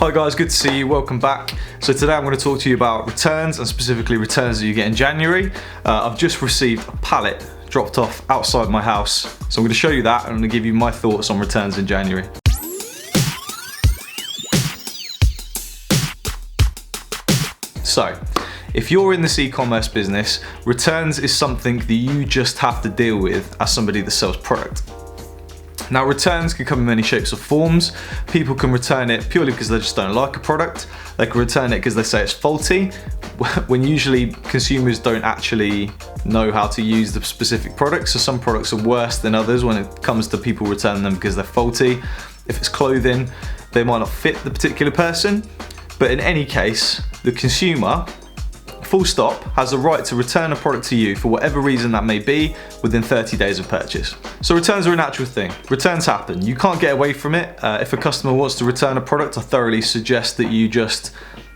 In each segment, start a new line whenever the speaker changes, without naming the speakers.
Hi guys, good to see you, welcome back. So today I'm going to talk to you about returns and specifically returns that you get in January. I've just received a pallet dropped off outside my house. So I'm going to show you that and I'm going to give you my thoughts on returns in January. So, if you're in this e-commerce business, returns is something that you just have to deal with as somebody that sells product. Now, returns can come in many shapes or forms. People can return it purely because they just don't like a product. They can return it because they say it's faulty, when usually consumers don't actually know how to use the specific products. So some products are worse than others when it comes to people returning them because they're faulty. If it's clothing, they might not fit the particular person. But in any case, the consumer, full stop, has the right to return a product to you for whatever reason that may be within 30 days of purchase. So returns are a natural thing. Returns happen. You can't get away from it. If a customer wants to return a product, I thoroughly suggest that you just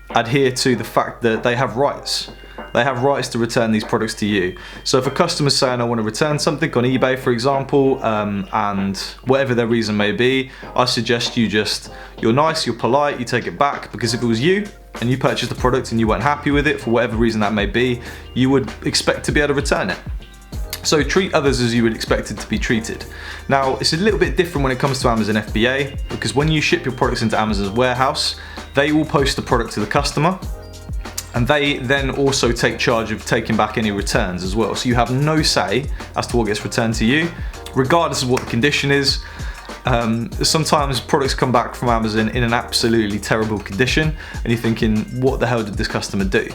adhere to the fact that they have rights. They have rights to return these products to you. So if a customer's saying, I want to return something on eBay, for example, and whatever their reason may be, I suggest you're nice, you're polite, you take it back, because if it was you and you purchased the product and you weren't happy with it for whatever reason that may be, you would expect to be able to return it. So treat others as you would expect it to be treated. Now, it's a little bit different when it comes to Amazon FBA, because when you ship your products into Amazon's warehouse, they will post the product to the customer, and they then also take charge of taking back any returns as well. So you have no say as to what gets returned to you, regardless of what the condition is. Sometimes products come back from Amazon in an absolutely terrible condition, and you're thinking, what the hell did this customer do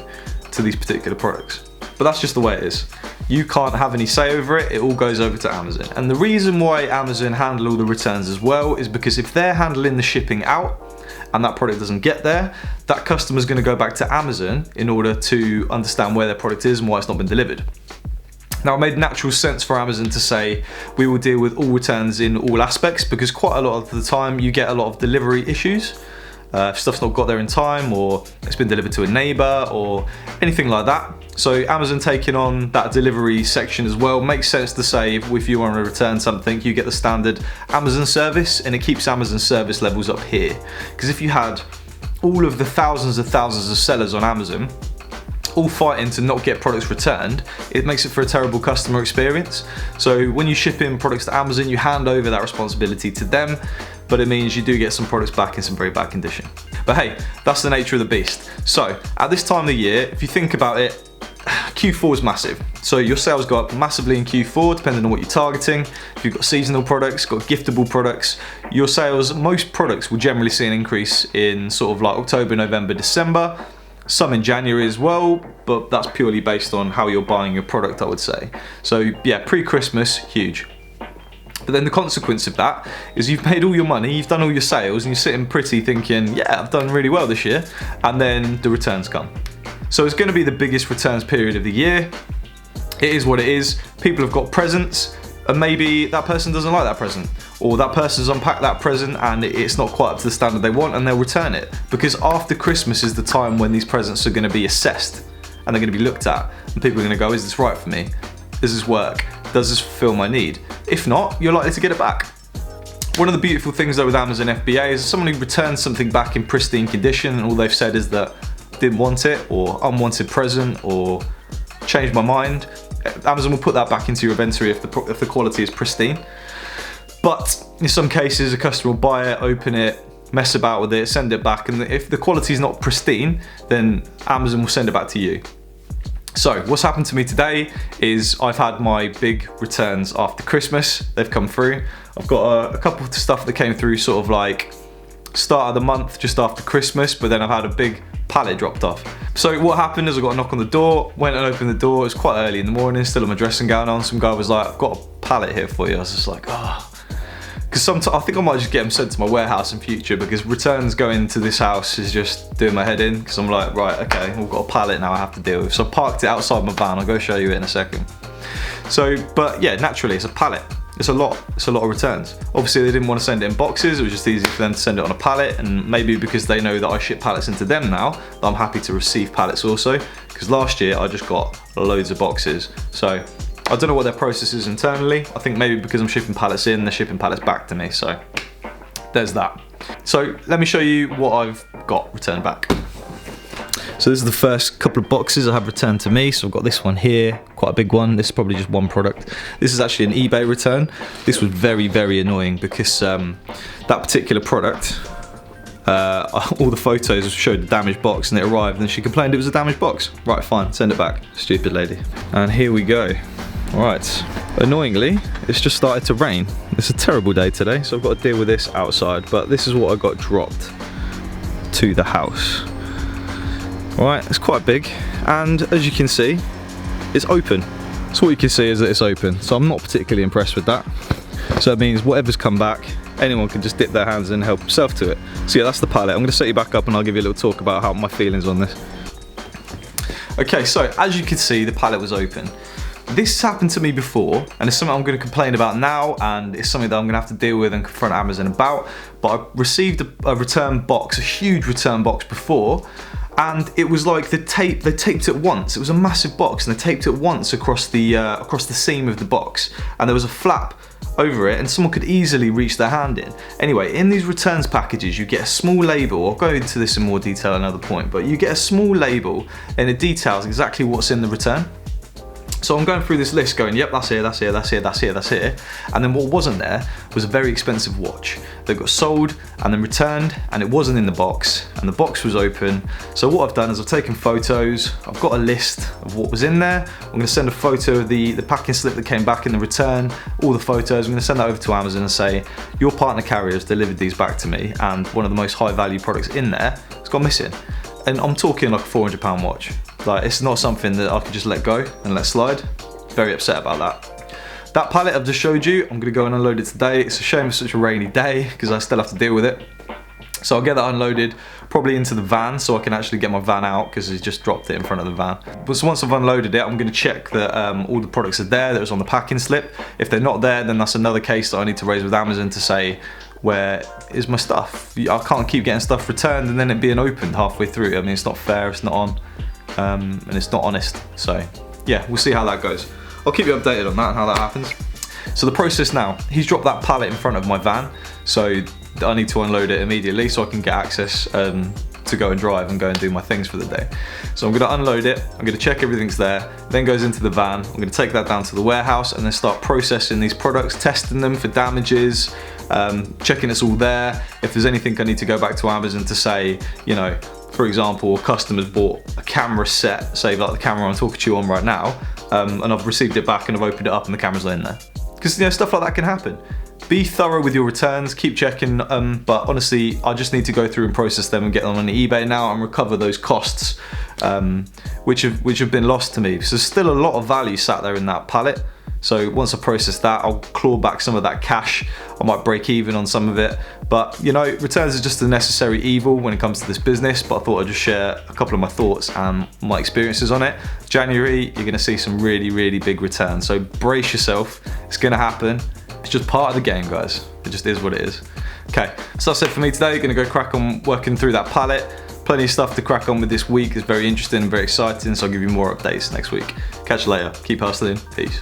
to these particular products? But that's just the way it is. You can't have any say over it, it all goes over to Amazon. And the reason why Amazon handle all the returns as well is because if they're handling the shipping out, and that product doesn't get there, that customer's going to go back to Amazon in order to understand where their product is and why it's not been delivered. Now, it made natural sense for Amazon to say, we will deal with all returns in all aspects, because quite a lot of the time you get a lot of delivery issues. If stuff's not got there in time, or it's been delivered to a neighbor, or anything like that. So Amazon taking on that delivery section as well makes sense to say, if you want to return something, you get the standard Amazon service, and it keeps Amazon service levels up here. Because if you had all of the thousands of sellers on Amazon all fighting to not get products returned, it makes it for a terrible customer experience. So when you ship in products to Amazon, you hand over that responsibility to them, but it means you do get some products back in some very bad condition. But hey, that's the nature of the beast. So at this time of the year, if you think about it, Q4 is massive. So your sales go up massively in Q4, depending on what you're targeting. If you've got seasonal products, got giftable products, your sales, most products will generally see an increase in sort of like October, November, December. Some in January as well, but that's purely based on how you're buying your product, I would say. So yeah, pre-Christmas, huge. But then the consequence of that is you've made all your money, you've done all your sales, and you're sitting pretty thinking, yeah, I've done really well this year, and then the returns come. So it's going to be the biggest returns period of the year. It is what it is. People have got presents, and maybe that person doesn't like that present, or that person's unpacked that present and it's not quite up to the standard they want, and they'll return it. Because after Christmas is the time when these presents are going to be assessed, and they're going to be looked at, and people are going to go, is this right for me? Does this work? Does this fulfill my need? If not, you're likely to get it back. One of the beautiful things though with Amazon FBA is someone who returns something back in pristine condition, and all they've said is that didn't want it, or unwanted present, or changed my mind, Amazon will put that back into your inventory if the quality is pristine. But in some cases, a customer will buy it, open it, mess about with it, send it back, and if the quality is not pristine, then Amazon will send it back to you. So what's happened to me today is I've had my big returns after Christmas. They've come through. I've got a couple of stuff that came through sort of like start of the month, just after Christmas, but then I've had a big pallet dropped off. So what happened is I got a knock on the door, went and opened the door. It was quite early in the morning, still in my dressing gown on. Some guy was like, I've got a pallet here for you. I was just like, oh. Because sometimes I think I might just get them sent to my warehouse in future, because returns going to this house is just doing my head in, because I'm like, right, okay, we've got a pallet now I have to deal with. So I parked it outside my van. I'll go show you it in a second. So, but yeah, naturally it's a pallet. It's a lot of returns. Obviously they didn't want to send it in boxes, it was just easy for them to send it on a pallet, and maybe because they know that I ship pallets into them now, that I'm happy to receive pallets also, because last year I just got loads of boxes. So I don't know what their process is internally. I think maybe because I'm shipping pallets in, they're shipping pallets back to me, so there's that. So let me show you what I've got returned back. So this is the first couple of boxes I have returned to me. So I've got this one here, quite a big one. This is probably just one product. This is actually an eBay return. This was very, very annoying because that particular product, all the photos showed the damaged box and it arrived and she complained it was a damaged box. Right, fine, send it back, stupid lady. And here we go. Alright, annoyingly, it's just started to rain. It's a terrible day today, so I've got to deal with this outside, but this is what I got dropped to the house. Alright, it's quite big, and as you can see, it's open. So what you can see is that it's open, so I'm not particularly impressed with that. So it means whatever's come back, anyone can just dip their hands in and help himself to it. So yeah, that's the pallet. I'm going to set you back up and I'll give you a little talk about how my feelings on this. Okay, so as you can see, the pallet was open. This happened to me before, and it's something I'm going to complain about now, and it's something that I'm going to have to deal with and confront Amazon about. But I received a return box, a huge return box before, and it was like they taped it once. It was a massive box, and they taped it once across the seam of the box, and there was a flap over it, and someone could easily reach their hand in. Anyway, in these returns packages, you get a small label. I'll go into this in more detail at another point, but you get a small label, and it details exactly what's in the return. So I'm going through this list going, yep, that's here, that's here, that's here, that's here, that's here. And then what wasn't there was a very expensive watch that got sold and then returned, and it wasn't in the box, and the box was open. So what I've done is I've taken photos, I've got a list of what was in there. I'm gonna send a photo of the packing slip that came back in the return, all the photos. I'm gonna send that over to Amazon and say, your partner carrier has delivered these back to me, and one of the most high value products in there has gone missing. And I'm talking like a £400 watch. Like, it's not something that I could just let go and let slide. Very upset about that. That pallet I've just showed you, I'm gonna go and unload it today. It's a shame it's such a rainy day because I still have to deal with it. So I'll get that unloaded, probably into the van, so I can actually get my van out because he's just dropped it in front of the van. But so once I've unloaded it, I'm gonna check that all the products are there that was on the packing slip. If they're not there, then that's another case that I need to raise with Amazon to say, where is my stuff? I can't keep getting stuff returned and then it being opened halfway through. I mean, it's not fair, it's not on, and it's not honest. So yeah, we'll see how that goes. I'll keep you updated on that and how that happens. So the process now, he's dropped that pallet in front of my van, so I need to unload it immediately so I can get access to go and drive and go and do my things for the day. So I'm gonna unload it, I'm gonna check everything's there, then goes into the van, I'm gonna take that down to the warehouse and then start processing these products, testing them for damages, checking it's all there. If there's anything I need to go back to Amazon to say, you know, for example, a customer's bought a camera set, say like the camera I'm talking to you on right now, and I've received it back and I've opened it up and the camera's in there. Because, you know, stuff like that can happen. Be thorough with your returns, keep checking, but honestly, I just need to go through and process them and get them on eBay now and recover those costs, which have been lost to me. So there's still a lot of value sat there in that pallet. So once I process that, I'll claw back some of that cash. I might break even on some of it. But, you know, returns is just a necessary evil when it comes to this business, but I thought I'd just share a couple of my thoughts and my experiences on it. January, you're gonna see some really, really big returns. So brace yourself, it's gonna happen. It's just part of the game, guys. It just is what it is. Okay, so that's it for me today. Gonna go crack on working through that pallet. Plenty of stuff to crack on with this week. It's very interesting and very exciting, so I'll give you more updates next week. Catch you later. Keep hustling. Peace.